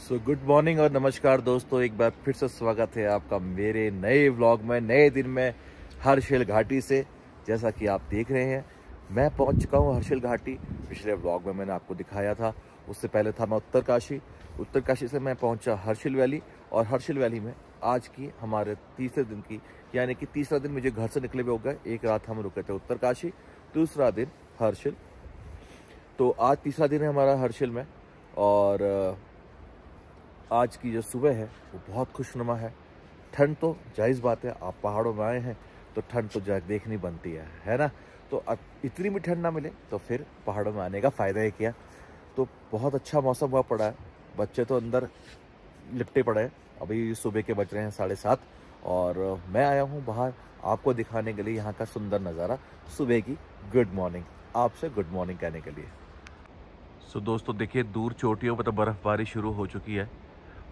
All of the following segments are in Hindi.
गुड मॉर्निंग और नमस्कार दोस्तों, एक बार फिर से स्वागत है आपका मेरे नए व्लॉग में, नए दिन में हर्षिल घाटी से। जैसा कि आप देख रहे हैं, मैं पहुंच चुका हूं हर्षिल घाटी। पिछले व्लॉग में मैंने आपको दिखाया था, उससे पहले था मैं उत्तरकाशी से मैं पहुंचा हर्षिल वैली। और हर्षिल वैली में आज की हमारे तीसरे दिन की, यानी कि तीसरा दिन मुझे घर से निकले हुए हो गए। एक रात हम रुके थे उत्तरकाशी, दूसरा दिन हर्षिल। तो आज तीसरा दिन है हमारा हर्षिल में। और आज की जो सुबह है वो बहुत खुशनुमा है। ठंड तो जायज़ बात है, आप पहाड़ों में आए हैं तो ठंड तो देखनी बनती है ना। तो अब इतनी भी ठंड ना मिले तो फिर पहाड़ों में आने का फ़ायदा है क्या। तो बहुत अच्छा मौसम हुआ पड़ा है, बच्चे तो अंदर लिपटे पड़े हैं। अभी सुबह के बज रहे हैं 7:30 और मैं आया हूँ बाहर आपको दिखाने के लिए यहाँ का सुंदर नज़ारा, सुबह की गुड मॉर्निंग, आपसे गुड मॉर्निंग कहने के लिए। दोस्तों देखिए, दूर चोटियों पर तो बर्फ़बारी शुरू हो चुकी है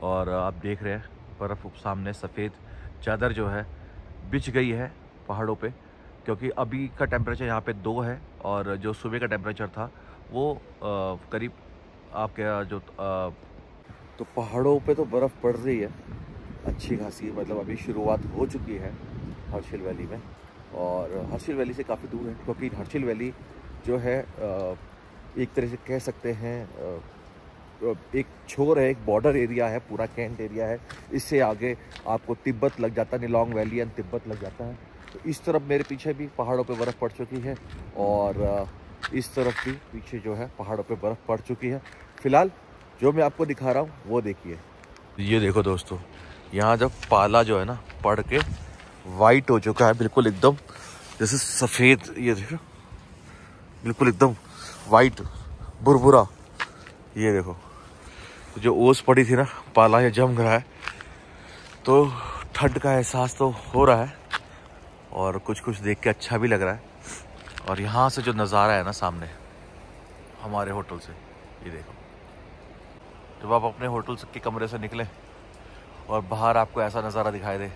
और आप देख रहे हैं बर्फ़ सामने सफ़ेद चादर जो है बिछ गई है पहाड़ों पे। क्योंकि अभी का टेम्परेचर यहाँ पे 2 है और जो सुबह का टेम्परेचर था वो करीब आपके तो पहाड़ों पे तो बर्फ़ पड़ रही है अच्छी खासी। मतलब अभी शुरुआत हो चुकी है हर्षिल वैली में। और हर्षिल वैली से काफ़ी दूर है, क्योंकि हर्षिल वैली जो है एक तरह से कह सकते हैं एक छोर है, एक बॉर्डर एरिया है, पूरा कैंट एरिया है। इससे आगे आपको तिब्बत लग जाता है, निलोंग वैली एंड तिब्बत लग जाता है। तो इस तरफ मेरे पीछे भी पहाड़ों पे बर्फ़ पड़ चुकी है और इस तरफ भी पीछे जो है पहाड़ों पे बर्फ़ पड़ चुकी है। फिलहाल जो मैं आपको दिखा रहा हूँ वो देखिए। ये देखो दोस्तों, यहाँ जब पाला जो है ना पड़ के वाइट हो चुका है, बिल्कुल एकदम जैसे सफ़ेद। ये देखो बिल्कुल एकदम वाइट बुरबुरा। ये देखो जो ओस पड़ी थी ना, पाला ये जम रहा है, तो ठंड का एहसास तो हो रहा है और कुछ कुछ देख के अच्छा भी लग रहा है। और यहाँ से जो नज़ारा है ना सामने हमारे होटल से, ये देखो, जब आप अपने होटल के कमरे से निकले और बाहर आपको ऐसा नज़ारा दिखाई दे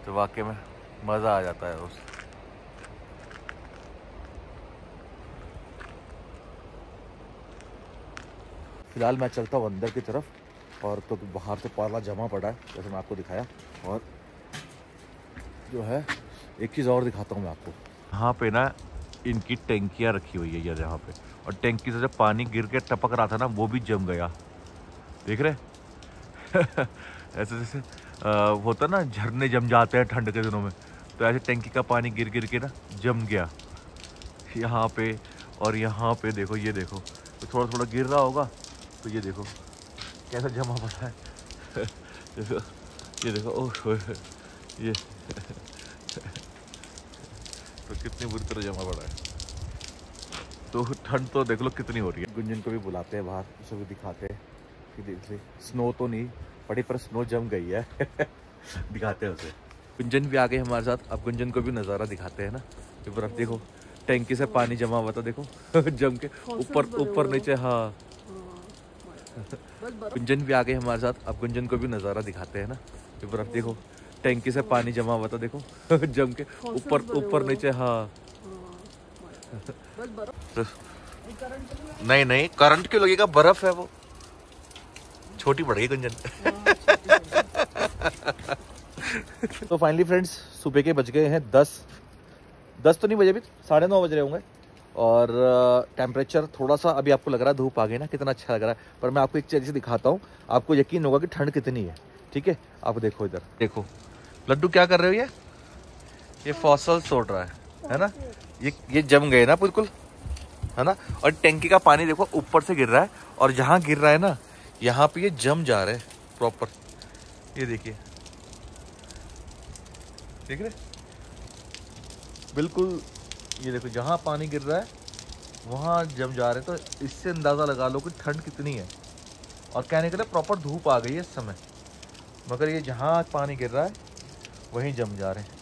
तो वाकई में मज़ा आ जाता है उस। फिलहाल मैं चलता हूँ अंदर की तरफ, और तो बाहर से पाला जमा पड़ा है जैसे मैं आपको दिखाया। और जो है एक चीज़ और दिखाता हूँ मैं आपको, यहाँ पे ना इनकी टैंकियाँ रखी हुई है यहाँ पे, और टैंकी से जब पानी गिर के टपक रहा था ना वो भी जम गया, देख रहे ऐसे जैसे होता ना झरने जम जाते हैं ठंड के दिनों में, तो ऐसे टैंकी का पानी गिर गिर के ना जम गया यहाँ पे। और यहाँ पे देखो, ये देखो, तो थोड़ा थोड़ा गिर रहा होगा, तो ये देखो कैसा जमा पड़ा है देखो, ये देखो, ओह ये तो कितनी बुरी तरह जमा पड़ा है। तो ठंड तो देख लो कितनी हो रही है। गुंजन को भी बुलाते हैं बाहर, उसे भी दिखाते हैं कि देखिए स्नो तो नहीं पड़ी पर स्नो जम गई है दिखाते हैं उसे। गुंजन भी आ गए हमारे साथ, अब गुंजन को भी नज़ारा दिखाते हैं ना। ये बर्फ देखो, टैंकी से पानी जमा हुआ था, देखो जम के ऊपर नीचे। हाँ गुंजन भी आ गए हमारे साथ, अब गुंजन को भी नज़ारा दिखाते हैं ना। ये बर्फ देखो, टैंकी से पानी जमा हुआ था, देखो जम के ऊपर नीचे। हाँ नहीं करंट क्यों लगेगा, बर्फ है वो, छोटी पड़ गई गुंजन तो फाइनली फ्रेंड्स, सुबह के बज गए हैं 10 तो नहीं बजे, भी 9:30 बज रहे होंगे। और टेम्परेचर थोड़ा सा अभी आपको लग रहा है, धूप आ गई ना, कितना अच्छा लग रहा है। पर मैं आपको एक चीज़ दिखाता हूँ, आपको यकीन होगा कि ठंड कितनी है। ठीक है, आप देखो इधर, देखो लड्डू क्या कर रहे हो, ये फॉसल तोड़ रहा है ना। ये जम गए ना बिल्कुल, है ना। और टैंकी का पानी देखो ऊपर से गिर रहा है, और जहाँ गिर रहा है ना यहाँ पे ये जम जा रहे हैं प्रॉपर। ये देखिए, देख रहे बिल्कुल, ये देखो जहाँ पानी गिर रहा है वहाँ जम जा रहे हैं। तो इससे अंदाज़ा लगा लो कि ठंड कितनी है। और कहने के लिए प्रॉपर धूप आ गई है इस समय, मगर ये जहाँ पानी गिर रहा है वहीं जम जा रहे हैं।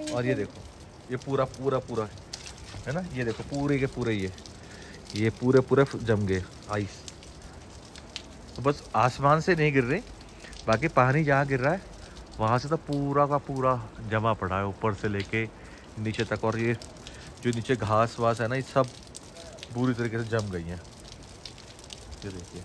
और ये देखो, ये पूरा है ना, ये देखो पूरे के पूरे ये पूरे जम गए आइस। तो बस आसमान से नहीं गिर रही, बाकी पानी जहाँ गिर रहा है वहाँ से तो पूरा का पूरा जमा पड़ा है ऊपर से लेके नीचे तक। और ये जो नीचे घास वास है ना, ये सब पूरी तरीके से जम गई हैं। ये देखिए,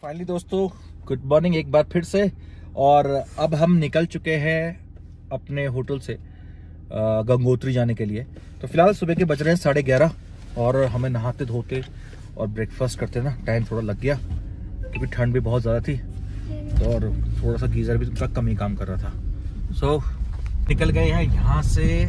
फाइनली दोस्तों गुड मॉर्निंग एक बार फिर से। और अब हम निकल चुके हैं अपने होटल से गंगोत्री जाने के लिए। तो फिलहाल सुबह के बज रहे हैं 11:30 और हमें नहाते धोते और ब्रेकफास्ट करते ना टाइम थोड़ा लग गया, क्योंकि ठंड भी बहुत ज़्यादा थी और थोड़ा सा गीज़र भी उनका कम ही काम कर रहा था। सो निकल गए हैं यहाँ से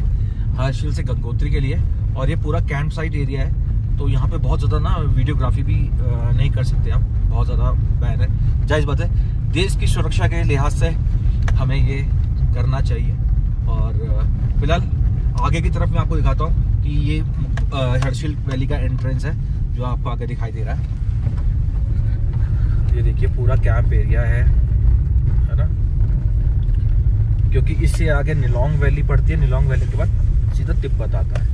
हर्षिल से गंगोत्री के लिए। और ये पूरा कैंप साइट एरिया है, तो यहाँ पे बहुत ज़्यादा ना वीडियोग्राफी भी नहीं कर सकते आप, बहुत ज़्यादा बैन है। जायज़ बात है, देश की सुरक्षा के लिहाज से हमें ये करना चाहिए। और फिलहाल आगे की तरफ मैं आपको दिखाता हूँ कि ये हर्षिल वैली का एंट्रेंस है जो आपको आगे दिखाई दे रहा है। ये देखिए पूरा कैंप एरिया है ना, क्योंकि इससे आगे निलोंग वैली पड़ती है। निलोंग वैली के बाद सीधा तिब्बत आता है।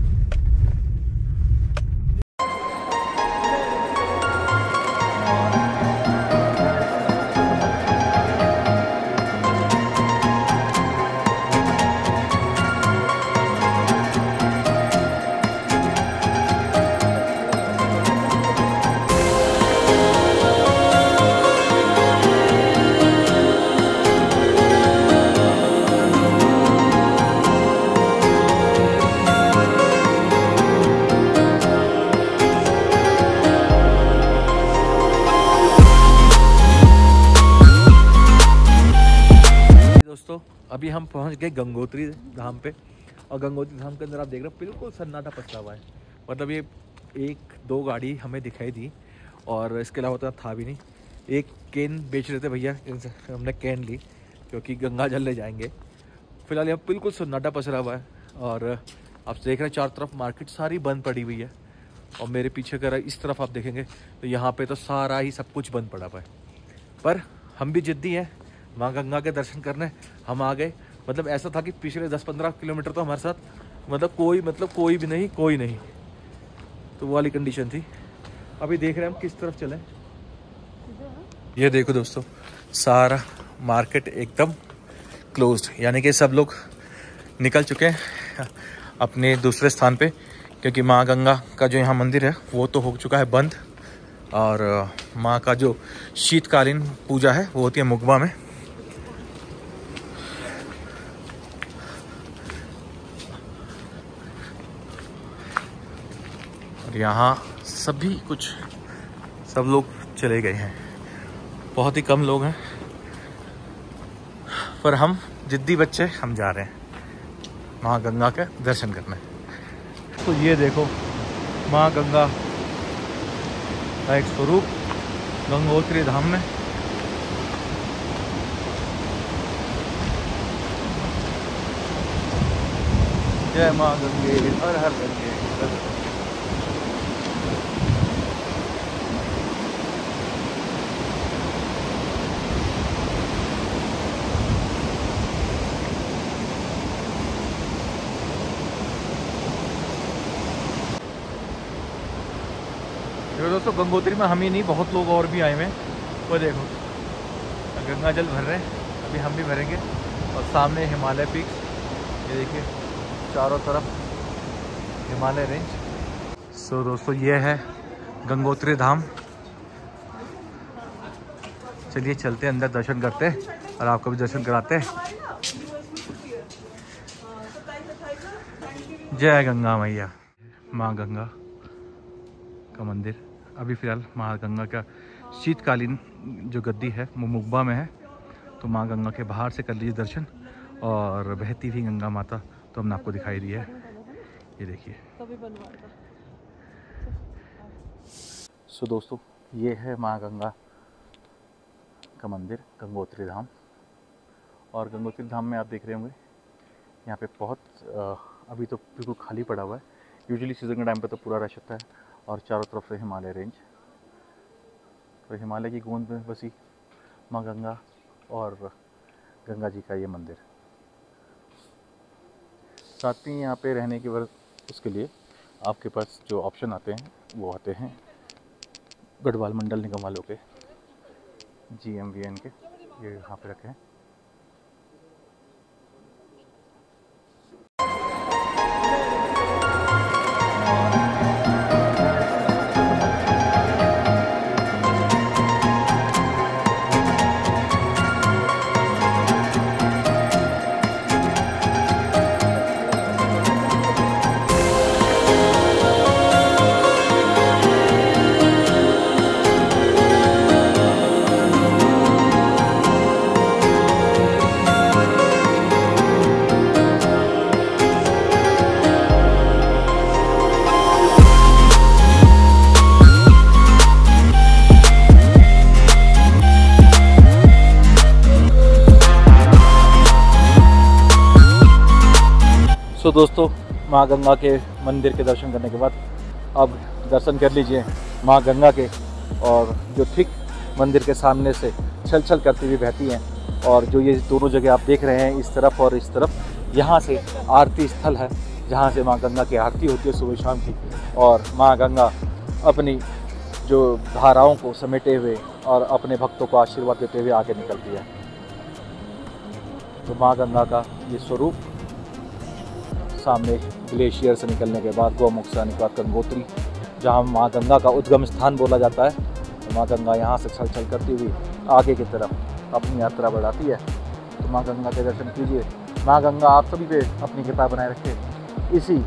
दोस्तों अभी हम पहुंच गए गंगोत्री धाम पे। और गंगोत्री धाम के अंदर आप देख रहे हो बिल्कुल सन्नाटा पसरा हुआ है। मतलब ये 1-2 गाड़ी हमें दिखाई दी और इसके अलावा तो था भी नहीं। एक कैन बेच रहे थे भैया, इनसे हमने कैन ली क्योंकि गंगा जल ले जाएंगे। फिलहाल यहाँ बिल्कुल सन्नाटा पसरा हुआ है और आप देख रहे हैं चारों तरफ मार्केट सारी बंद पड़ी हुई है। और मेरे पीछे अगर इस तरफ आप देखेंगे तो यहाँ पे तो सारा ही सब कुछ बंद पड़ा हुआ है। पर हम भी जिद्दी हैं, माँ गंगा के दर्शन करने हम आ गए। मतलब ऐसा था कि पिछले 10-15 किलोमीटर तो हमारे साथ कोई भी नहीं, कोई नहीं, तो वो वाली कंडीशन थी। अभी देख रहे हैं हम किस तरफ चलें। ये देखो दोस्तों, सारा मार्केट एकदम क्लोज्ड, यानी कि सब लोग निकल चुके हैं अपने दूसरे स्थान पे, क्योंकि माँ गंगा का जो यहाँ मंदिर है वो तो हो चुका है बंद। और माँ का जो शीतकालीन पूजा है वो होती है मुगबा में। और यहाँ सब लोग चले गए हैं, बहुत ही कम लोग हैं। पर हम जिद्दी बच्चे हम जा रहे हैं माँ गंगा के दर्शन करने। तो ये देखो माँ गंगा का एक स्वरूप गंगोत्री धाम में। जय माँ गंगे, हर हर गंगे। दोस्तों गंगोत्री में हम ही नहीं, बहुत लोग और भी आए हुए हैं। वो देखो गंगा जल भर रहे हैं, अभी हम भी भरेंगे। और सामने हिमालय पीक्स, ये देखिए चारों तरफ हिमालय रेंज। सो दोस्तों ये है गंगोत्री धाम। चलिए चलते हैं अंदर, दर्शन करते और आपको भी दर्शन कराते। जय गंगा मैया। माँ गंगा का मंदिर। अभी फ़िलहाल माँ गंगा का शीतकालीन जो गद्दी है वो मुगबा में है, तो माँ गंगा के बाहर से कर लीजिए दर्शन। और बहती हुई गंगा माता तो हमने आपको दिखाई दी है, ये देखिए। सो दोस्तों ये है माँ गंगा का मंदिर गंगोत्री धाम। और गंगोत्री धाम में आप देख रहे होंगे यहाँ पे बहुत अभी तो बिल्कुल खाली पड़ा हुआ है। यूजुअली सीज़न के टाइम पे तो पूरा रश होता है। और चारों तरफ से हिमालय रेंज। तो हिमालय की गोंद में बसी माँ गंगा और गंगा जी का ये मंदिर। साथ ही यहाँ पे रहने के बाद उसके लिए आपके पास जो ऑप्शन आते हैं वो आते हैं गढ़वाल मंडल निगम वालों के, GMVN के, ये यहाँ पे रखे हैं। तो दोस्तों, माँ गंगा के मंदिर के दर्शन करने के बाद अब दर्शन कर लीजिए माँ गंगा के, और जो ठीक मंदिर के सामने से छल छल करती हुई बहती हैं। और जो ये दोनों जगह आप देख रहे हैं, इस तरफ और इस तरफ, यहाँ से आरती स्थल है जहाँ से माँ गंगा की आरती होती है सुबह शाम की। और माँ गंगा अपनी जो धाराओं को समेटे हुए और अपने भक्तों को आशीर्वाद देते हुए आगे निकलती है। तो माँ गंगा का ये स्वरूप सामने ग्लेशियर से निकलने के बाद, गौमुख से आने के बाद गंगोत्री, जहाँ माँ गंगा का उद्गम स्थान बोला जाता है, तो माँ गंगा यहाँ से छल छल करती हुई आगे की तरफ अपनी यात्रा बढ़ाती है। तो माँ गंगा के दर्शन कीजिए। माँ गंगा आप सभी पे अपनी कृपा बनाए रखे, इसी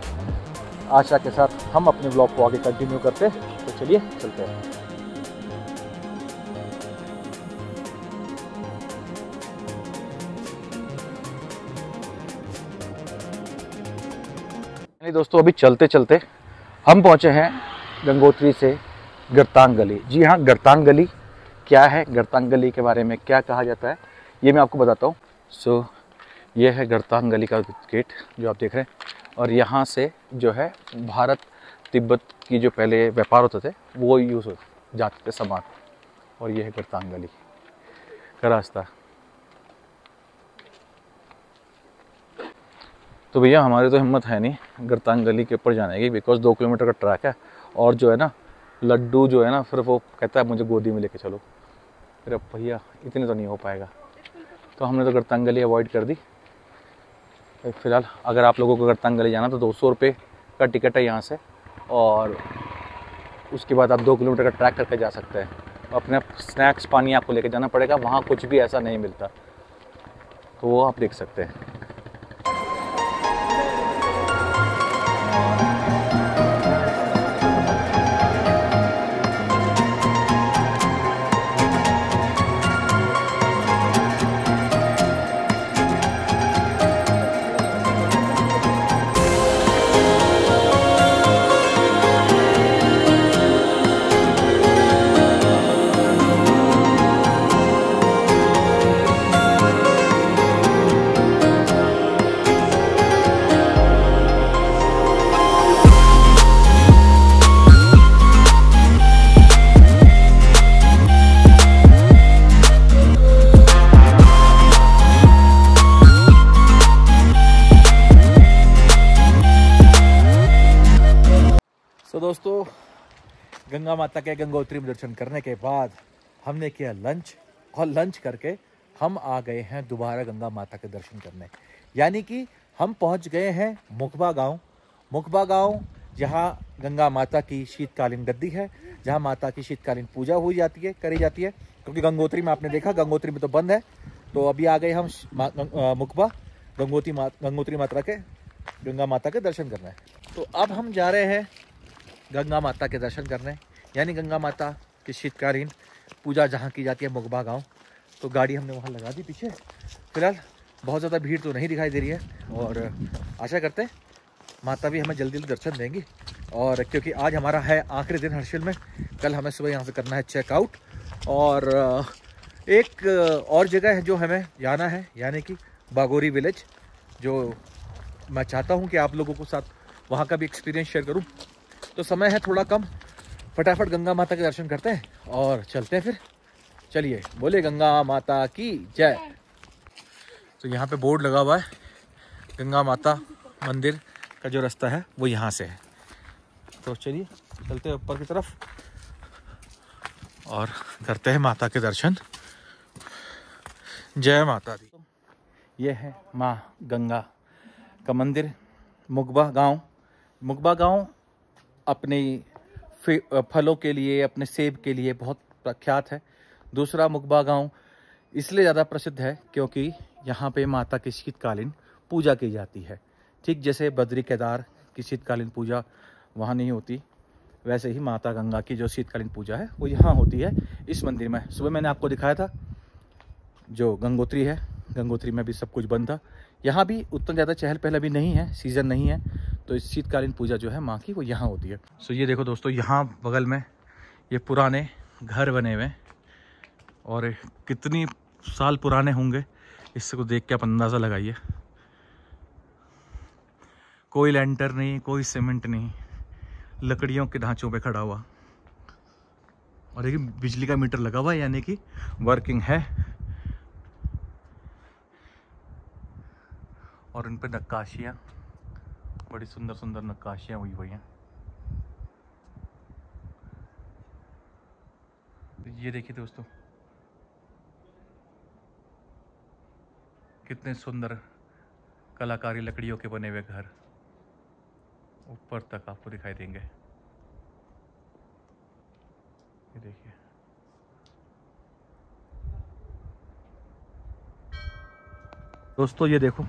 आशा के साथ हम अपने ब्लॉग को आगे कंटिन्यू करते हैं। तो चलिए चलते हैं। दोस्तों, अभी चलते चलते हम पहुंचे हैं गंगोत्री से गरतांग गली। जी हाँ, गरतांग गली क्या है, गरतांग गली के बारे में क्या कहा जाता है, ये मैं आपको बताता हूँ। सो ये है गरतांग गली का गेट जो आप देख रहे हैं। और यहाँ से जो है भारत तिब्बत की जो पहले व्यापार होते थे वो यूज़ हो जाते थे सामान। और ये है गरतांग गली का रास्ता। तो भैया हमारे तो हिम्मत है नहीं गरतांग गली के ऊपर जाने की, बिकॉज 2 किलोमीटर का ट्रैक है। और जो है ना, लड्डू जो है ना, फिर वो कहता है मुझे गोदी में लेके चलो। फिर अब भैया इतने तो नहीं हो पाएगा, तो हमने तो गरतांग गली अवॉइड कर दी। फ़िलहाल अगर आप लोगों को गरतांग गली जाना तो 200 रुपये का टिकट है यहाँ से, और उसके बाद आप 2 किलोमीटर का ट्रैक करके जा सकते हैं। अपने स्नैक्स पानी आपको लेके जाना पड़ेगा, वहाँ कुछ भी ऐसा नहीं मिलता, तो वो आप देख सकते हैं। दोस्तों, गंगा माता के गंगोत्री में दर्शन करने के बाद हमने किया लंच, और लंच करके हम आ गए हैं दोबारा गंगा माता के दर्शन करने। यानी कि हम पहुंच गए हैं मुखबा गांव। मुखबा गांव जहां गंगा माता की शीतकालीन गद्दी है, जहां माता की शीतकालीन पूजा हुई जाती है, करी जाती है। क्योंकि गंगोत्री में आपने देखा, गंगोत्री में तो बंद है। तो अभी आ गए हम मुखबा गंगोत्री माता के, गंगा माता के दर्शन करने। तो अब हम जा रहे हैं गंगा माता के दर्शन करने, यानी गंगा माता की शीतकालीन पूजा जहाँ की जाती है मुखबा गांव। तो गाड़ी हमने वहाँ लगा दी पीछे। फिलहाल बहुत ज़्यादा भीड़ तो नहीं दिखाई दे रही है, और आशा करते हैं माता भी हमें जल्दी जल्दी दर्शन देंगी। और क्योंकि आज हमारा है आखिरी दिन हर्षिल में, कल हमें सुबह यहाँ से करना है चेकआउट। और एक और जगह है जो हमें जाना है, यानी कि बागोरी विलेज, जो मैं चाहता हूँ कि आप लोगों के साथ वहाँ का भी एक्सपीरियंस शेयर करूँ। तो समय है थोड़ा कम, फटाफट गंगा माता के दर्शन करते हैं और चलते हैं फिर। चलिए, बोले गंगा माता की जय। तो यहाँ पे बोर्ड लगा हुआ है, गंगा माता मंदिर का जो रास्ता है वो यहाँ से है। तो चलिए चलते हैं ऊपर की तरफ और करते हैं माता के दर्शन। जय माता दी। ये है माँ गंगा का मंदिर, मुगबा गांव। मुगबा गांव अपने फलों के लिए, अपने सेब के लिए बहुत प्रख्यात है। दूसरा, मुगबा गांव इसलिए ज़्यादा प्रसिद्ध है क्योंकि यहाँ पे माता की शीतकालीन पूजा की जाती है। ठीक जैसे बद्री केदार की शीतकालीन पूजा वहाँ नहीं होती, वैसे ही माता गंगा की जो शीतकालीन पूजा है वो यहाँ होती है इस मंदिर में। सुबह मैंने आपको दिखाया था जो गंगोत्री है, गंगोत्री में भी सब कुछ बंद था। यहाँ भी उतना ज़्यादा चहल पहल अभी नहीं है, सीज़न नहीं है, तो इस शीतकालीन पूजा जो है माँ की वो यहाँ होती है। सो ये देखो दोस्तों, यहाँ बगल में ये पुराने घर बने हुए हैं और कितनी साल पुराने होंगे इससे को देख के आप अंदाज़ा लगाइए। कोई लेंटर नहीं, कोई सीमेंट नहीं, लकड़ियों के ढांचों पे खड़ा हुआ। और देखिए बिजली का मीटर लगा हुआ है, यानी कि वर्किंग है। और इन पे नक्काशियाँ, बड़ी सुंदर सुंदर नक्काशियाँ हुई हुई हैं। ये देखिए दोस्तों, कितने सुंदर कलाकारी लकड़ियों के बने हुए घर ऊपर तक आपको दिखाई देंगे। ये देखिए, दोस्तों ये देखो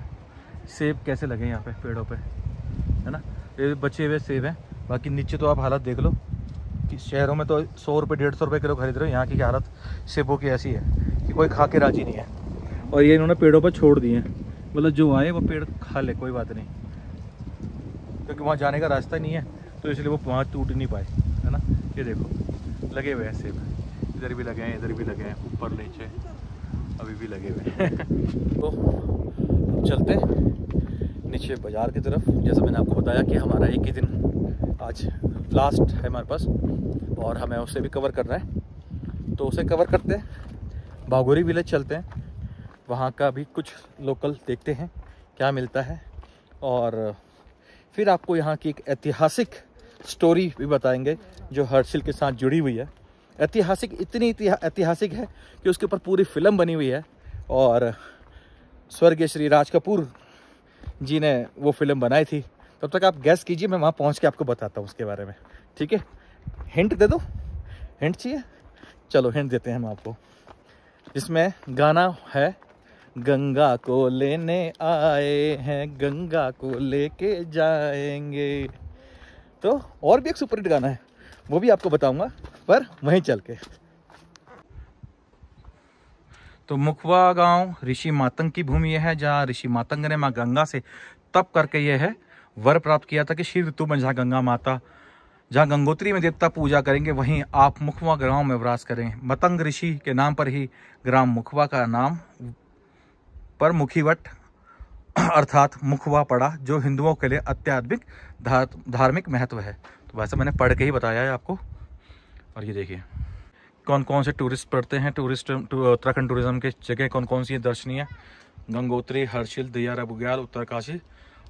सेब कैसे लगे यहाँ पे पेड़ों पे, है ना। ये बचे हुए सेब हैं। बाकी नीचे तो आप हालत देख लो कि शहरों में तो 100 रुपये 150 रुपये किलो खरीद रहे हो, यहाँ की हालत सेबों की ऐसी है कि कोई खा के राजी नहीं है। और ये इन्होंने पेड़ों पर छोड़ दिए हैं, मतलब जो आए वो पेड़ खा ले, कोई बात नहीं, क्योंकि वहाँ जाने का रास्ता नहीं है, तो इसलिए वो वहाँ टूट नहीं पाए, है ना। ये देखो लगे हुए हैं सेब, इधर भी लगे हैं, इधर भी लगे हैं, ऊपर नीचे अभी भी लगे हुए हैं। तो चलते नीचे बाज़ार की तरफ। जैसा मैंने आपको बताया कि हमारा एक ही दिन आज लास्ट है हमारे पास और हमें उसे भी कवर करना है, तो उसे कवर करते हैं। बागोरी विलेज चलते हैं, वहाँ का भी कुछ लोकल देखते हैं क्या मिलता है, और फिर आपको यहाँ की एक ऐतिहासिक स्टोरी भी बताएंगे जो हर्षिल के साथ जुड़ी हुई है। ऐतिहासिक, इतनी ऐतिहासिक है कि उसके ऊपर पूरी फिल्म बनी हुई है और स्वर्गीय श्री राज कपूर जी ने वो फिल्म बनाई थी। तब तक आप गैस कीजिए, मैं वहाँ पहुँच के आपको बताता हूँ उसके बारे में, ठीक है। हिंट दे दो, हिंट चाहिए? चलो हिंट देते हैं हम आपको, जिसमें गाना है गंगा को लेने आए हैं, गंगा को लेके जाएंगे। तो और भी एक सुपरहिट गाना है, वो भी आपको बताऊंगा पर वहीं चल के। तो मुखवा गांव ऋषि मातंग की भूमि है, जहाँ ऋषि मातंग ने माँ गंगा से तप करके यह है वर प्राप्त किया था कि शीत ऋतु में जहाँ गंगा माता, जहाँ गंगोत्री में देवता पूजा करेंगे वहीं आप मुखवा गांव में वास करें। मतंग ऋषि के नाम पर ही ग्राम मुखवा का नाम पर मुखीवट अर्थात मुखवा पड़ा, जो हिंदुओं के लिए अत्याधिक धार्मिक महत्व है। तो वैसे मैंने पढ़ के ही बताया है आपको। और ये देखिए कौन कौन से टूरिस्ट पढ़ते हैं, उत्तराखंड टूरिज्म के जगह कौन कौन सी दर्शनीय: गंगोत्री, हर्षिल, दियारा बुग्याल, उत्तरकाशी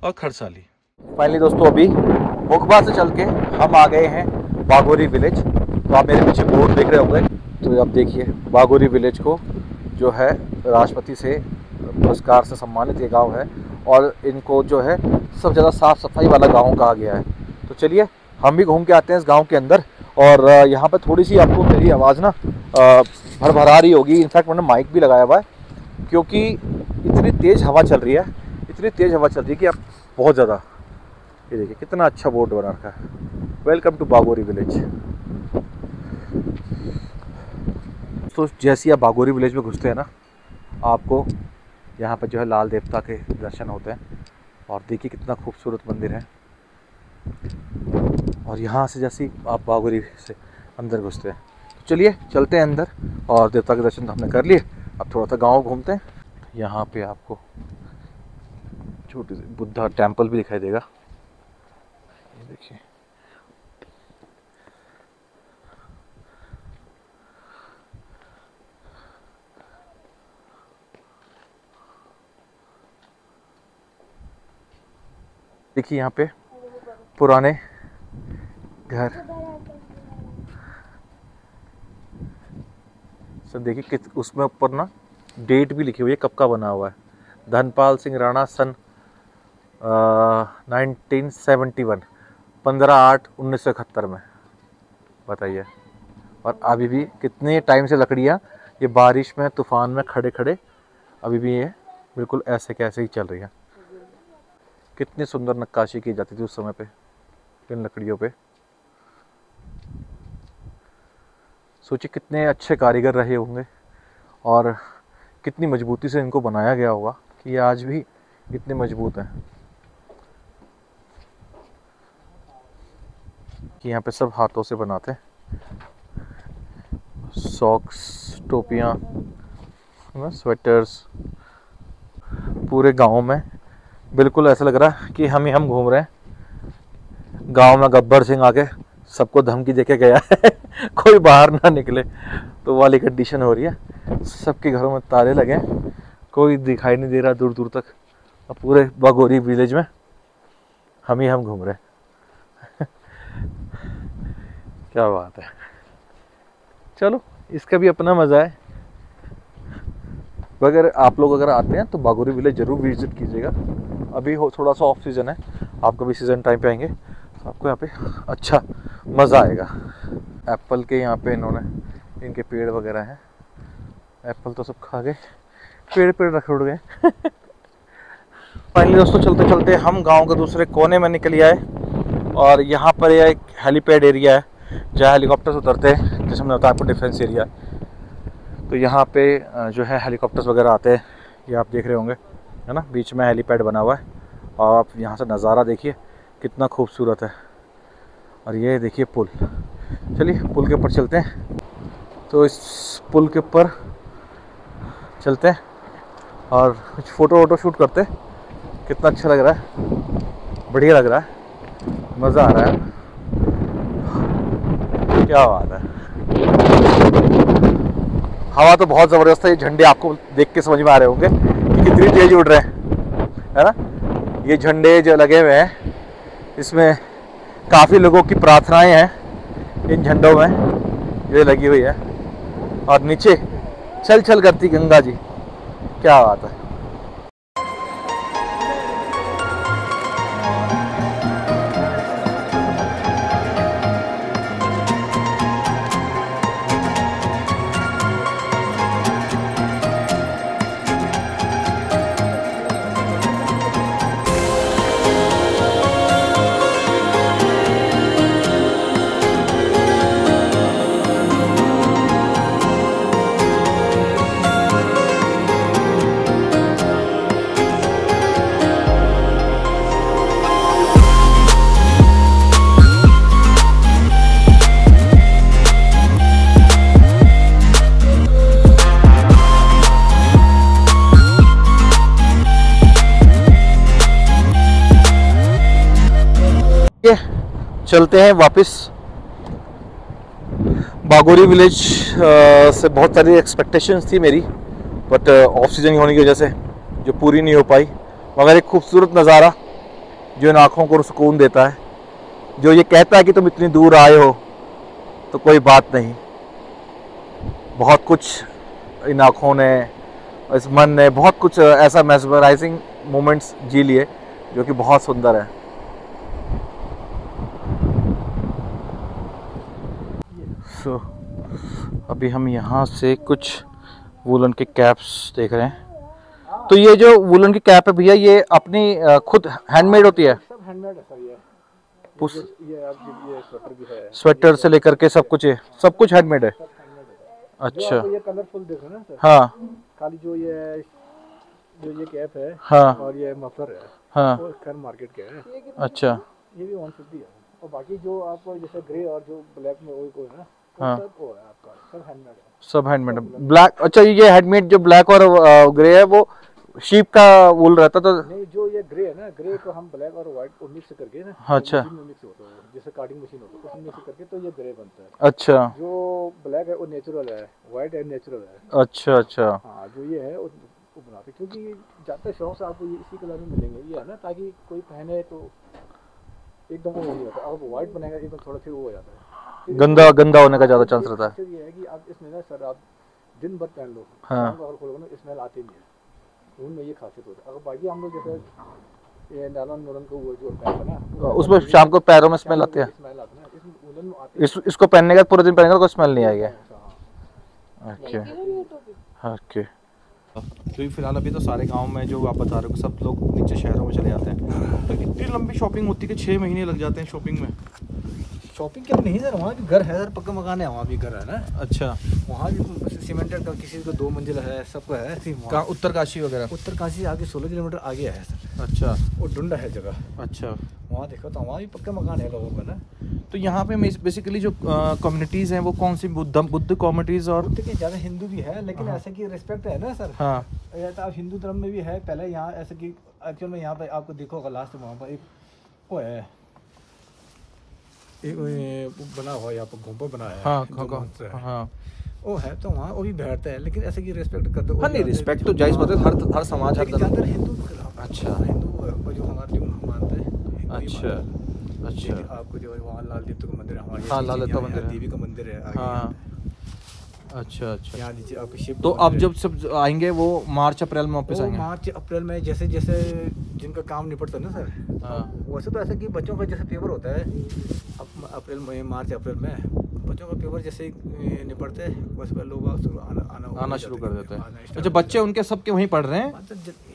और खरसाली। फाइनली दोस्तों अभी मुखबा से चल के हम आ गए हैं बागोरी विलेज। तो आप मेरे पीछे बोर्ड देख रहे होंगे, तो आप देखिए बागोरी विलेज को जो है राष्ट्रपति से पुरस्कार से सम्मानित ये गांव है और इनको जो है सबसे ज़्यादा साफ़ सफाई वाला गांव कहा गया है। तो चलिए हम भी घूम के आते हैं इस गांव के अंदर। और यहाँ पर थोड़ी सी आपको मेरी आवाज़ ना भरभरा रही होगी, इनफैक्ट मैंने माइक भी लगाया हुआ है क्योंकि इतनी तेज़ हवा चल रही है, इतनी तेज़ हवा चल रही है कि आप बहुत ज़्यादा। ये देखिए कितना अच्छा बोर्ड बना रखा है, वेलकम टू बागोरी विलेज। तो जैसे आप बागोरी विलेज में घुसते हैं ना, आपको यहाँ पर जो है लाल देवता के दर्शन होते हैं। और देखिए कितना खूबसूरत मंदिर है। और यहाँ से जैसे आप बागोरी से अंदर घुसते हैं, तो चलिए चलते हैं अंदर। और देवता के दर्शन हमने कर लिए, अब थोड़ा सा गांव घूमते हैं। यहाँ पे आपको छोटी सी बुद्धा टेम्पल भी दिखाई देगा, ये देखिए। देखिए यहाँ पे पुराने घर सब देखिए किस उसमें ऊपर ना डेट भी लिखी हुई है कब का बना हुआ है। धनपाल सिंह राणा सन 1971 15/8/1971 में। बताइए। और अभी भी कितने टाइम से लकड़ियाँ ये बारिश में तूफान में खड़े खड़े अभी भी ये बिल्कुल ऐसे कैसे ही चल रही है। कितनी सुंदर नक्काशी की जाती थी उस समय पे इन लकड़ियों पे। सोचिए कितने अच्छे कारीगर रहे होंगे और कितनी मजबूती से इनको बनाया गया होगा कि ये आज भी इतने मजबूत हैं। कि यहाँ पे सब हाथों से बनाते हैं। सॉक्स, टोपियाँ, स्वेटर्स। पूरे गांव में बिल्कुल ऐसा लग रहा है कि हम ही हम घूम रहे हैं। गांव में गब्बर सिंह आके सबको धमकी देके गया है कोई बाहर ना निकले, तो वाली कंडीशन हो रही है। सबके घरों में ताले लगे हैं, कोई दिखाई नहीं दे रहा दूर दूर तक। और पूरे बागोरी विलेज में हम ही हम घूम रहे हैं क्या बात है। चलो इसका भी अपना मज़ा है। अगर आप लोग अगर आते हैं तो बागोरी विलेज ज़रूर विजिट कीजिएगा। अभी हो थोड़ा सा ऑफ सीज़न है, आप कभी सीज़न टाइम पे आएंगे तो आपको यहाँ पे अच्छा मज़ा आएगा। एप्पल के यहाँ पे इन्होंने इनके पेड़ वगैरह हैं। एप्पल तो सब खा गए, पेड़ पेड़ रख उड़ गए फाइनली दोस्तों चलते चलते हम गांव के दूसरे कोने में निकल आए और यहाँ पर यह एक हेलीपैड एरिया है जहाँ हेलीकॉप्टर्स उतरते हैं, जैसे हमने बताया आपको डिफेंस एरिया। तो यहाँ पे जो है हेलीकॉप्टर्स वगैरह आते हैं, ये आप देख रहे होंगे है ना, बीच में हेलीपैड बना हुआ है। और आप यहाँ से नज़ारा देखिए कितना खूबसूरत है। और ये देखिए पुल। चलिए पुल के ऊपर चलते हैं। तो इस पुल के ऊपर चलते हैं और कुछ फ़ोटो वोटो शूट करते हैं। कितना अच्छा लग रहा है, बढ़िया लग रहा है, मज़ा आ रहा है। क्या बात है। हवा तो बहुत ज़बरदस्त है। ये झंडे आपको देख के समझ में आ रहे होंगे कि कितनी तेज़ उड़ रहे हैं, है ना। ये झंडे जो लगे हुए हैं इसमें काफ़ी लोगों की प्रार्थनाएं हैं इन झंडों में, ये लगी हुई है। और नीचे छल छल करती गंगा जी, क्या बात है। चलते हैं वापस। बागोरी विलेज से बहुत सारी एक्सपेक्टेशंस थी मेरी, बट ऑफ सीजन होने की वजह से जो पूरी नहीं हो पाई। मगर एक खूबसूरत नज़ारा जो इन आँखों को सुकून देता है, जो ये कहता है कि तुम इतनी दूर आए हो तो कोई बात नहीं। बहुत कुछ इन आँखों ने, इस मन ने बहुत कुछ ऐसा मेस्मराइजिंग मोमेंट्स जी लिए जो कि बहुत सुंदर है। सो अभी हम यहाँ से कुछ वूलन के कैप्स देख रहे हैं। तो ये जो वूलन की कैप है भैया, ये अपनी खुद हैंडमेड होती है? सब हैंडमेड है सर। ये स्वेटर भी है, स्वेटर से लेकर के सब कुछ है, सब कुछ हैंडमेड है। अच्छा, ये कलरफुल देखो ना सर। हाँ, खाली जो ये कैप है, हाँ, और ये मफलर है, हाँ, वो कर मार्केट के है। अच्छा, ये भी 150 है। और बाकी जो आपको जैसे ग्रे और जो ब्लैक में वो है ना, हाँ, सब वो है आपका, सब हैंडमेड है। सब हैंडमेड ब्लैक। अच्छा, ये हैंडमेड जो ब्लैक और ग्रे है वो शीप का वूल रहता तो नहीं, जो ये ग्रे है ना, ग्रे को हम ब्लैक और व्हाइट को मिक्स करके ना, अच्छा, मिक्स होता है जैसे कार्डिंग मशीन होता है, उसमें मिक्स करके तो ये ग्रे बनता है। अच्छा, जो ब्लैक है वो नेचुरल है, व्हाइट है नेचुरल है। अच्छा, अच्छा, हाँ, जो ये है वो को बनाते, क्योंकि ज़्यादातर शौक से आपको ये इसी कलर में मिलेंगे, ये है ना, ताकि कोई पहने तो एकदम वो नहीं होता। अगर वाइट बनेगा एकदम थोड़ा फिर वो हो जाता है, गंदा गंदा होने का ज़्यादा चांस रहता है। ये है कि आप इसमें ना सर आप दिन भर पहन लो, हाँ। अगर खोलोगे ना स्मेल आती नहीं है, उनमें ये खासियत होता है। अगर बाकी हम लोग जैसे ये नालन नूरन को वो जो पैंट है ना, उसमें शाम को पैरों में स्मेल आती है, स्मेल आती है ना, इसमें वुलन में आती है। इसको पहनने का पूरे दिन पहनेगा तो कोई स्मेल नहीं आएगा। Okay okay. क्योंकि फिलहाल अभी तो सारे गांव में जो आप बता रहे हो सब लोग नीचे शहरों में चले जाते हैं, तो इतनी लंबी शॉपिंग होती है कि 6 महीने लग जाते हैं शॉपिंग में। शॉपिंग के लिए नहीं सर, वहाँ भी घर है सर, पक्का मकान है, वहाँ भी घर है ना। अच्छा, वहाँ भी सीमेंटेड का, किसी को 2 मंजिल है, सबका है। कहाँ, उत्तरकाशी वगैरह? उत्तरकाशी से आगे 16 किलोमीटर आगे है सर। अच्छा, वो डुंडा है जगह। अच्छा, वहाँ देखो तो वहाँ भी पक्का मकान है लोगों का ना। तो यहाँ पे बेसिकली जो कम्युनिटीज़ हैं वो कौन सी, बुद्ध कम्युनिटीज़ और बुद्ध के ज़्यादा हिंदू भी है, लेकिन ऐसे की रिस्पेक्ट है ना सर। हाँ, तो आप हिंदू धर्म में भी है पहले, यहाँ ऐसे कि एक्चुअल में यहाँ पे आपको देखो होगा लास्ट वहाँ पर एक वो है, एक बना हुआ यहाँ पर गुम्बद बना है। हाँ, हाँ, वो है तो वहाँ वो भी बैठते हैं, लेकिन ऐसे की रिस्पेक्ट करते। हाँ, नहीं रिस्पेक्ट तो जायज़ बात है, हर समाज हर ज़्यादातर हिंदू के खिलाफ। अच्छा, हिंदू जो हमारे जो मानते हैं। अच्छा, अच्छा, आपको जो वहाँ लाल देवता का मंदिर है हमारे, हाँ, लाल देवता मंदिर है, देवी का मंदिर है आगे। हाँ, अच्छा, अच्छा। यहाँ नीचे आपको शिव। तो अब जब सब आएंगे वो मार्च अप्रैल में वापस आएंगे? मार्च अप्रैल में जैसे जैसे जिनका काम निपटता है ना सर। हाँ। वैसे तो ऐसा कि बच्चों का जैसे पेपर होता है अप्रैल में, मार्च अप्रैल में बच्चों का पेपर जैसे निपटते हैं, वैसे लोग आना शुरू कर देते हैं। अच्छा, बच्चे उनके सबके वहीं पढ़ रहे हैं?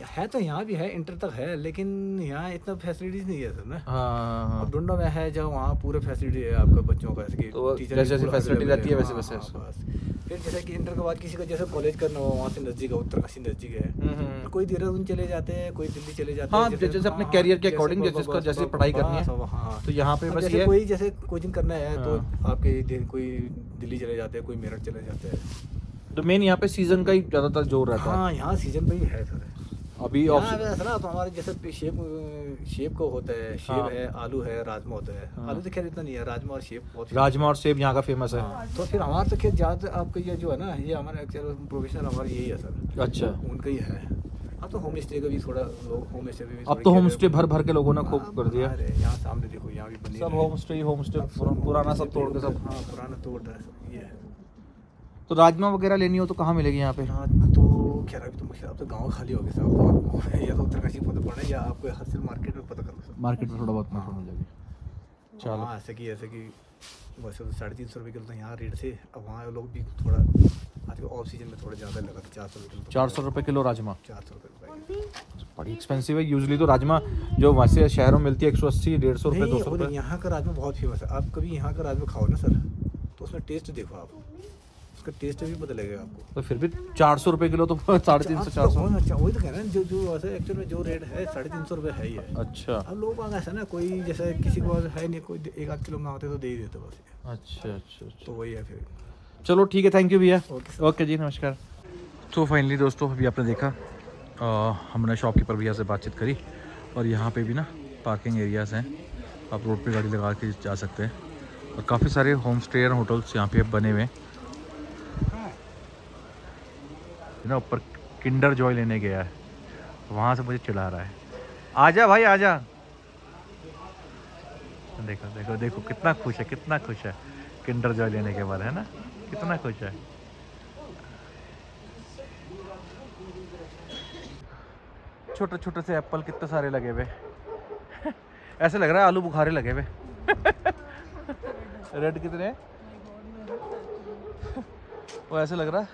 है तो यहाँ भी है, इंटर तक है, लेकिन यहाँ इतना फैसिलिटीज नहीं है सर ना। हाँ, और डुंडा में है जब वहाँ पूरे फैसिलिटी है आपका बच्चों का, ऐसे तो जैसे फैसिलिटी रहती है वैसे वैसे। फिर जैसे कि इंटर के बाद किसी का जैसे कॉलेज करना हो, वहाँ से नज़दीक है, उत्तरकाशी नज़दीक है, कोई देहरादून चले जाते हैं, कोई दिल्ली चले जाते हैं। हाँ, जैसे अपने कैरियर के अकॉर्डिंग जिसको जैसे पढ़ाई करनी है, तो यहाँ पे बस ये कोई जैसे कोचिंग करना है तो आपके कोई दिल्ली चले जाते हैं, कोई मेरठ चले जाते हैं। तो मेन यहाँ पे सीजन का ही ज़्यादातर जोर रहता है। हाँ, यहाँ सीजन पे ही है सर। अभी ऐसा ना तो हमारे जैसे शेप को होता है, सेब है, आलू है, राजमा होता है। आलू तो खैर इतना नहीं है, राजमा और सेब बहुत। राजमा और सेब यहाँ का फेमस है। तो फिर हमारा तो खैर ज़्यादा आपका ये जो है ना, ये हमारा एक्चुअल प्रोफेशनल हमारा यही है सर। अच्छा, उनका ही है। अब तो होम स्टे का भी थोड़ा लोग होम स्टे भी, अब तो होम स्टे भर भर के लोगों ने खूब कर दिया। यहाँ सामने देखो, यहाँ भी बनी सब होम स्टे पुराना सब तोड़ के सब। हाँ, पुराना तोड़ रहा है ये है। तो राजमा वगैरह लेनी हो तो कहाँ मिलेगी यहाँ पे? राजमा तो खैर अभी तो मुश्किल, अब तो गाँव खाली हो गए साहब, या तो उत्तरकाशी पता पड़ा है, या आपको हर्षिल मार्केट में पता करो। मार्केट में थोड़ा बहुत मालूम हो जाएगी। चलो, ऐसे कि वैसे तो 350 रुपये किलो यहाँ रेट से, अब वहाँ लोग भी थोड़ा आज ऑफ सीजन में थोड़ा ज़्यादा लगा था, 400 रुपये किलो। 400 रुपये किलो राजमा? 400 रुपये बड़ी एक्सपेंसिव है। यूजुअली तो राजमा जो वैसे शहरों में मिलती है 180, 150 रुपये, 200 रुपये। यहाँ का राजमा बहुत फेमस है। आप कभी यहाँ का राजमा खाओ ना सर, तो उसमें टेस्ट देखो आप, उसका टेस्ट भी पता लगेगा आपको। तो फिर भी 400 रुपये किलो तो 350 400। वही तो कह रहे हैं, जो वैसे एक्चुअल में जो रेट है 350 रुपये है ही है। अच्छा, अब लोग आगे ऐसा ना, कोई जैसे किसी को है नहीं, कोई 1-8 किलो मांगते तो दे ही देते बस। अच्छा, अच्छा, तो वही है फिर। चलो ठीक है, थैंक यू भैया। ओके जी, नमस्कार। तो फाइनली दोस्तों अभी आपने देखा, हमने शॉपकीपर भैया से बातचीत करी, और यहाँ पे भी ना पार्किंग एरियाज़ हैं, आप रोड पे गाड़ी लगा के जा सकते हैं, और काफ़ी सारे होम स्टे और होटल्स यहाँ पे बने हुए हैं ना। ऊपर किंडर जॉय लेने गया है, वहाँ से मुझे चिढ़ा रहा है, आजा भाई आजा। देखो देखो देखो कितना खुश है, कितना खुश है किंडर जॉय लेने के बाद, है ना, कितना खुश है। छोटे छोटे से एप्पल कितने सारे लगे हुए ऐसे लग रहा है आलू बुखारे लगे हुए रेड कितने वो ऐसे लग रहा है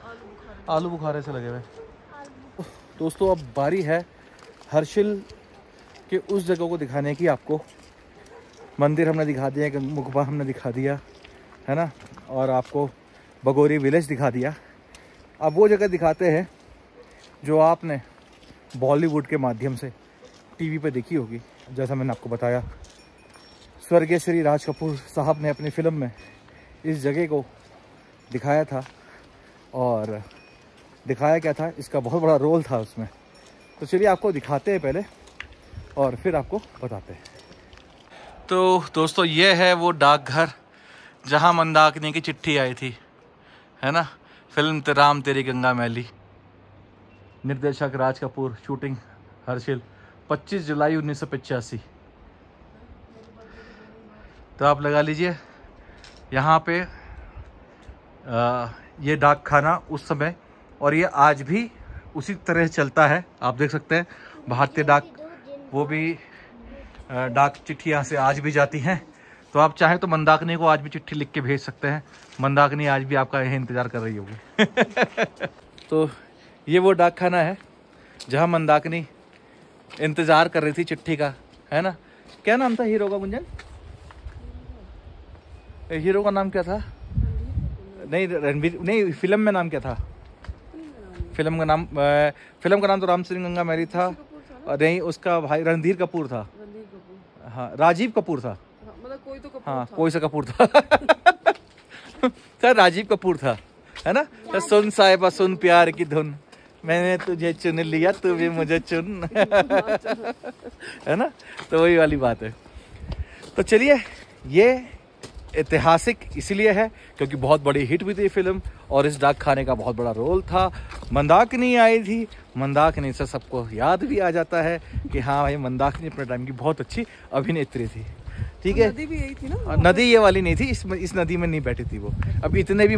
आलू बुखारे से लगे हुए। दोस्तों अब बारी है हर्षिल के उस जगह को दिखाने की। आपको मंदिर हमने दिखा दिया, मुकबा हमने दिखा दिया, है ना, और आपको बगोरी विलेज दिखा दिया। अब वो जगह दिखाते हैं जो आपने बॉलीवुड के माध्यम से टीवी पे देखी होगी। जैसा मैंने आपको बताया, स्वर्गीय श्री राज कपूर साहब ने अपनी फ़िल्म में इस जगह को दिखाया था, और दिखाया क्या था, इसका बहुत बड़ा रोल था उसमें। तो चलिए आपको दिखाते हैं पहले, और फिर आपको बताते हैं। तो दोस्तों ये है वो डाकघर जहाँ मंदाकिनी की चिट्ठी आई थी, है ना, फिल्म राम तेरी गंगा मैली। निर्देशक राज कपूर, शूटिंग हर्षिल, 25 जुलाई 1985। तो आप लगा लीजिए यहाँ पे ये डाक खाना उस समय, और ये आज भी उसी तरह चलता है। आप देख सकते हैं भारतीय डाक, वो भी डाक चिट्ठी यहाँ से आज भी जाती हैं। तो आप चाहें तो मंदाकिनी को आज भी चिट्ठी लिख के भेज सकते हैं। मंदाकिनी आज भी आपका यही इंतज़ार कर रही होगी। तो ये वो डाक खाना है जहाँ मंदाकिनी इंतज़ार कर रही थी चिट्ठी का, है ना। क्या नाम था हीरो का गुंजन? हीरो का नाम क्या था? नहीं रणवीर, नहीं फिल्म में नाम क्या था? फिल्म का नाम तो राम सिंह गंगा मैरी था, और नहीं उसका भाई रणधीर कपूर था। हाँ राजीव कपूर था, मतलब कोई तो कपूर हाँ था। कोई सा कपूर था। सर राजीव कपूर था, है ना। तो सुन साहिबा सुन प्यार की धुन, मैंने तुझे चुन लिया तू भी मुझे चुन। है ना, तो वही वाली बात है। तो चलिए, ये ऐतिहासिक इसीलिए है क्योंकि बहुत बड़ी हिट हुई थी फिल्म, और इस डाक खाने का बहुत बड़ा रोल था। मंदाकिनी आई थी, मंदाकिनी से सबको याद भी आ जाता है कि हाँ भाई मंदाकिनी अपने टाइम की बहुत अच्छी अभिनेत्री थी। ठीक है, नदी भी यही थी ना? नदी ये वाली नहीं थी, इस नदी में नहीं बैठी थी वो। अब इतने भी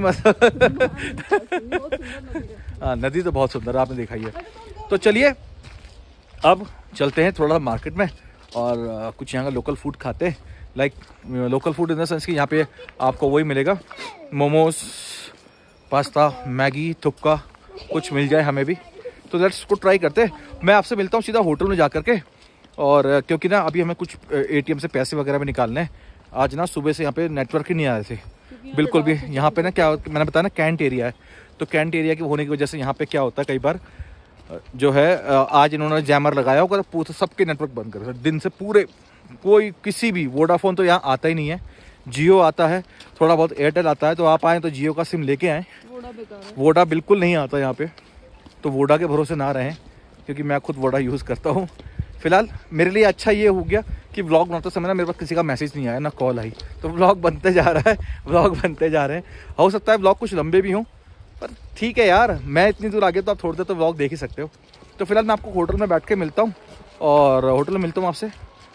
हाँ नदी तो बहुत सुंदर आपने देखा ही है। तो चलिए अब चलते हैं थोड़ा मार्केट में और कुछ यहाँ का लोकल फूड खाते हैं। Like local food in the sense कि यहाँ पे आपको वही मिलेगा, मोमोज, पास्ता, मैगी, थुक्का, कुछ मिल जाए हमें भी। तो लेट्स को ट्राई करते हैं। मैं आपसे मिलता हूँ सीधा होटल में जा करके, और क्योंकि ना अभी हमें कुछ ATM से पैसे वगैरह भी निकालने हैं। आज ना सुबह से यहाँ पे नेटवर्क ही नहीं आ रहे थे बिल्कुल भी। यहाँ पे ना क्या मैंने बताया ना, कैंट एरिया है, तो कैंट एरिया के होने की वजह से यहाँ पे क्या होता है, कई बार जो है आज इन्होंने जैमर लगाया होगा तो सबके नेटवर्क बंद कर दिन से पूरे। कोई किसी भी वोडाफोन तो यहाँ आता ही नहीं है, जियो आता है, थोड़ा बहुत एयरटेल आता है। तो आप आएँ तो जियो का सिम लेके आएँ, वोडा बिल्कुल नहीं आता यहाँ पे। तो वोडा के भरोसे ना रहें, क्योंकि मैं खुद वोडा यूज़ करता हूँ। फिलहाल मेरे लिए अच्छा ये हो गया कि व्लॉग बनाते समय ना मेरे पास किसी का मैसेज नहीं आया, ना कॉल आई, तो व्लॉग बनते जा रहा है, व्लॉग बनते जा रहे हैं। हो सकता है व्लॉग कुछ लंबे भी हों, पर ठीक है यार, मैं इतनी दूर आगे तो आप थोड़ी देर तो व्लॉग देख ही सकते हो। तो फिलहाल मैं आपको होटल में बैठ के मिलता हूँ, और होटल में मिलता हूँ आपसे,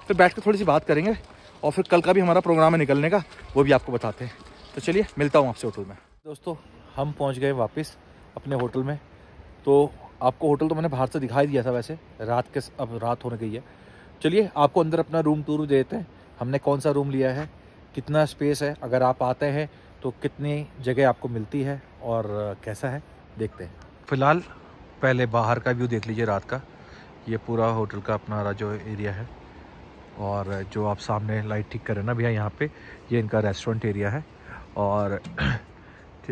फिर बैठ के थोड़ी सी बात करेंगे, और फिर कल का भी हमारा प्रोग्राम है निकलने का, वो भी आपको बताते हैं। तो चलिए मिलता हूँ आपसे होटल में। दोस्तों हम पहुँच गए वापस अपने होटल में। तो आपको होटल तो मैंने बाहर से दिखाई दिया था, वैसे अब रात होने गई है। चलिए आपको अंदर अपना रूम टूर देते हैं, हमने कौन सा रूम लिया है, कितना स्पेस है, अगर आप आते हैं तो कितनी जगह आपको मिलती है, और कैसा है देखते हैं। फ़िलहाल पहले बाहर का व्यू देख लीजिए रात का। ये पूरा होटल का अपना जो एरिया है, और जो आप सामने लाइट ठीक करें ना भैया, यहाँ पे ये इनका रेस्टोरेंट एरिया है। और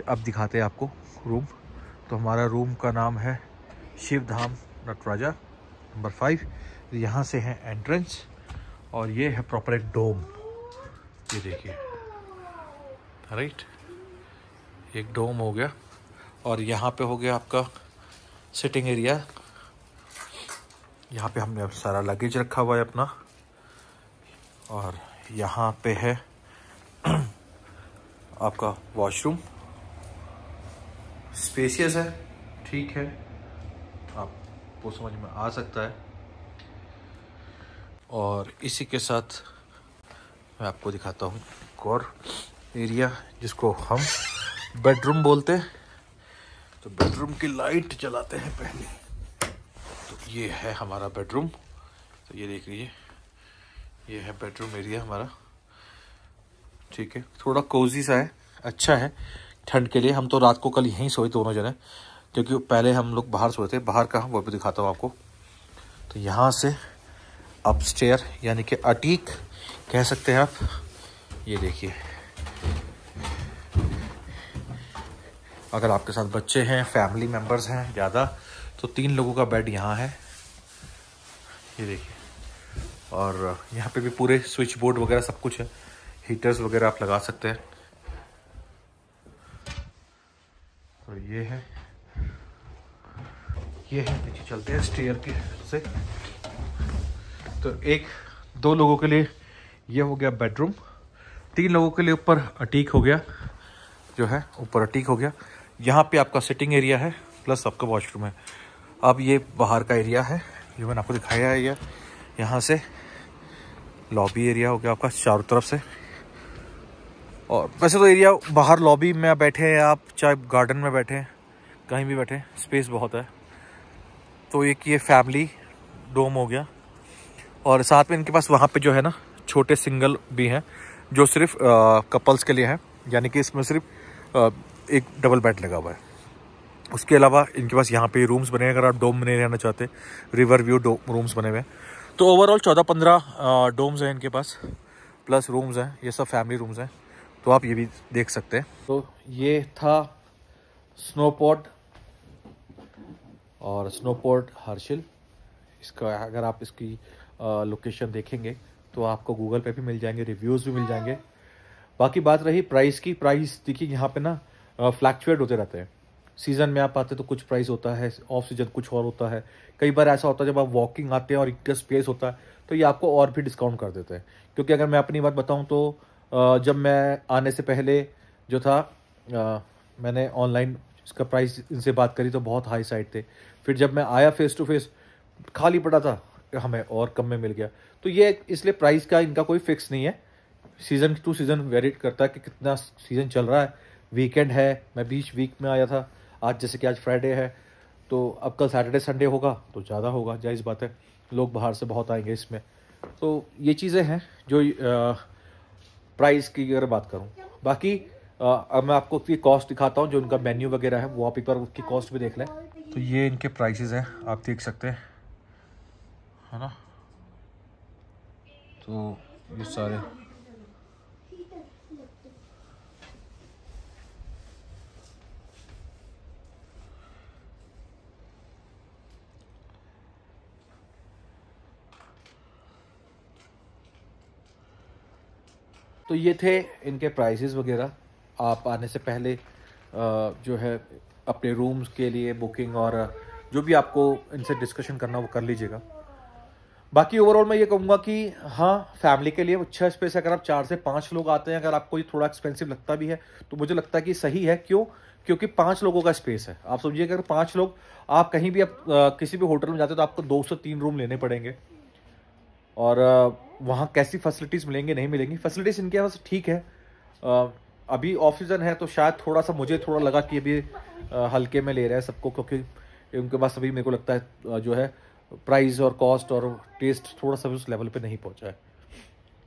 अब दिखाते हैं आपको रूम। तो हमारा रूम का नाम है शिवधाम नटराजा नंबर 5। यहाँ से है एंट्रेंस, और ये है प्रॉपर एक डोम, ये देखिए, राइट, एक डोम हो गया। और यहाँ पे हो गया आपका सिटिंग एरिया। यहाँ पे हमने अब सारा लगेज रखा हुआ है अपना, और यहाँ पे है आपका वॉशरूम, स्पेशियस है, ठीक है, आपको समझ में आ सकता है। और इसी के साथ मैं आपको दिखाता हूँ एक और एरिया जिसको हम बेडरूम बोलते हैं। तो बेडरूम की लाइट जलाते हैं पहले। तो ये है हमारा बेडरूम, तो ये देख लीजिए, ये है बेडरूम एरिया हमारा, ठीक है। थोड़ा कोजी सा है, अच्छा है ठंड के लिए। हम तो रात को कल यहीं सोए दोनों जने, क्योंकि पहले हम लोग बाहर सोए थे। बाहर का वो भी दिखाता हूँ आपको। तो यहाँ से अपस्टेयर यानी कि अटीक कह सकते हैं आप, ये देखिए। अगर आपके साथ बच्चे हैं, फैमिली मेम्बर्स हैं ज़्यादा, तो 3 लोगों का बेड यहाँ है, ये देखिए। और यहाँ पे भी पूरे स्विच बोर्ड वगैरह सब कुछ है, हीटर्स वगैरह आप लगा सकते हैं। तो ये है नीचे चलते हैं स्टेयर के से। तो 1-2 लोगों के लिए ये हो गया बेडरूम, 3 लोगों के लिए ऊपर अटीक हो गया, जो है ऊपर अटीक हो गया। यहाँ पे आपका सिटिंग एरिया है, प्लस आपका वॉशरूम है। अब ये बाहर का एरिया है जो मैंने आपको दिखाया है। ये यहाँ से लॉबी एरिया हो गया आपका चारों तरफ से। और वैसे तो एरिया बाहर लॉबी में बैठे हैं आप, चाहे गार्डन में बैठे हैं, कहीं भी बैठे, स्पेस बहुत है। तो एक ये फैमिली डोम हो गया और साथ में इनके पास वहाँ पे जो है ना छोटे सिंगल भी हैं जो सिर्फ कपल्स के लिए हैं, यानी कि इसमें सिर्फ एक डबल बेड लगा हुआ है। उसके अलावा इनके पास यहाँ पे रूम्स बने हैं, अगर आप डोम में नहीं रहना चाहते, रिवर व्यू रूम्स बने हुए हैं। तो ओवरऑल 14-15 डोम्स हैं इनके पास, प्लस रूम्स हैं, ये सब फैमिली रूम्स हैं, तो आप ये भी देख सकते हैं। तो ये था स्नोपॉड और स्नोपॉड हर्षिल। इसका अगर आप इसकी लोकेशन देखेंगे तो आपको गूगल पे भी मिल जाएंगे, रिव्यूज़ भी मिल जाएंगे। बाकी बात रही प्राइस की, प्राइस देखिए यहाँ पे ना फ्लैक्चुएट होते रहते हैं। सीज़न में आप आते तो कुछ प्राइस होता है, ऑफ सीजन कुछ और होता है। कई बार ऐसा होता है जब आप वॉकिंग आते हैं और इनका स्पेस होता है तो ये आपको और भी डिस्काउंट कर देते हैं। क्योंकि अगर मैं अपनी बात बताऊँ तो जब मैं आने से पहले जो था मैंने ऑनलाइन इसका प्राइस इनसे बात करी तो बहुत हाई साइड थे। फिर जब मैं आया फेस टू फेस खाली पड़ा था, हमें और कम में मिल गया। तो ये इसलिए प्राइस का इनका कोई फिक्स नहीं है, सीज़न टू सीज़न वेरी करता है कि कितना सीज़न चल रहा है। वीकेंड है, मैं बीच वीक में आया था, आज जैसे कि आज फ्राइडे है तो अब कल सैटरडे संडे होगा तो ज़्यादा होगा, जायज़ बात है, लोग बाहर से बहुत आएंगे इसमें। तो ये चीज़ें हैं जो प्राइस की अगर बात करूँ। बाकी अब मैं आपको उसकी कॉस्ट दिखाता हूँ, जो उनका मेन्यू वगैरह है वो आप एक बार उसकी कॉस्ट भी देख लें। तो ये इनके प्राइसेस हैं, आप देख सकते हैं, है ना। तो ये सारे तो ये थे इनके प्राइसेस वगैरह। आप आने से पहले जो है अपने रूम्स के लिए बुकिंग और जो भी आपको इनसे डिस्कशन करना वो कर लीजिएगा। बाकी ओवरऑल मैं ये कहूँगा कि हाँ, फैमिली के लिए अच्छा स्पेस है। अगर आप 4 से 5 लोग आते हैं, अगर आपको ये थोड़ा एक्सपेंसिव लगता भी है तो मुझे लगता है कि सही है। क्यों? क्योंकि 5 लोगों का स्पेस है। आप समझिए अगर 5 लोग आप कहीं भी आप किसी भी होटल में जाते हो तो आपको 2 से 3 रूम लेने पड़ेंगे। और वहाँ कैसी फैसिलिटीज़ मिलेंगी नहीं मिलेंगी, फैसिलिटीज़ इनके पास ठीक है। अभी ऑफ सीज़न है तो शायद थोड़ा सा मुझे थोड़ा लगा कि अभी हल्के में ले रहे हैं सबको, क्योंकि उनके पास अभी मेरे को लगता है जो है प्राइस और कॉस्ट और टेस्ट थोड़ा सा उस लेवल पे नहीं पहुंचा है,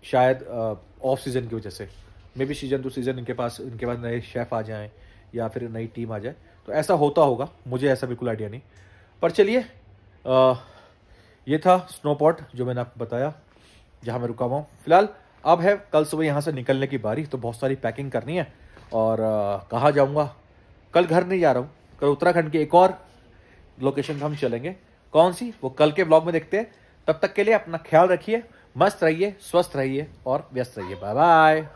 शायद ऑफ सीज़न की वजह से। May be season two season इनके पास नए शेफ़ आ जाएं या फिर नई टीम आ जाए तो ऐसा होता होगा, मुझे ऐसा बिल्कुल आइडिया नहीं। पर चलिए, ये था स्नोपॉड जो मैंने आपको बताया जहाँ मैं रुका हुआ हूँ फिलहाल। अब है कल सुबह यहाँ से निकलने की बारी, तो बहुत सारी पैकिंग करनी है। और कहाँ जाऊँगा, कल घर नहीं जा रहा हूँ, कल उत्तराखंड की एक और लोकेशन पर हम चलेंगे। कौन सी, वो कल के ब्लॉग में देखते हैं। तब तक के लिए अपना ख्याल रखिए, मस्त रहिए, स्वस्थ रहिए और व्यस्त रहिए। Bye bye.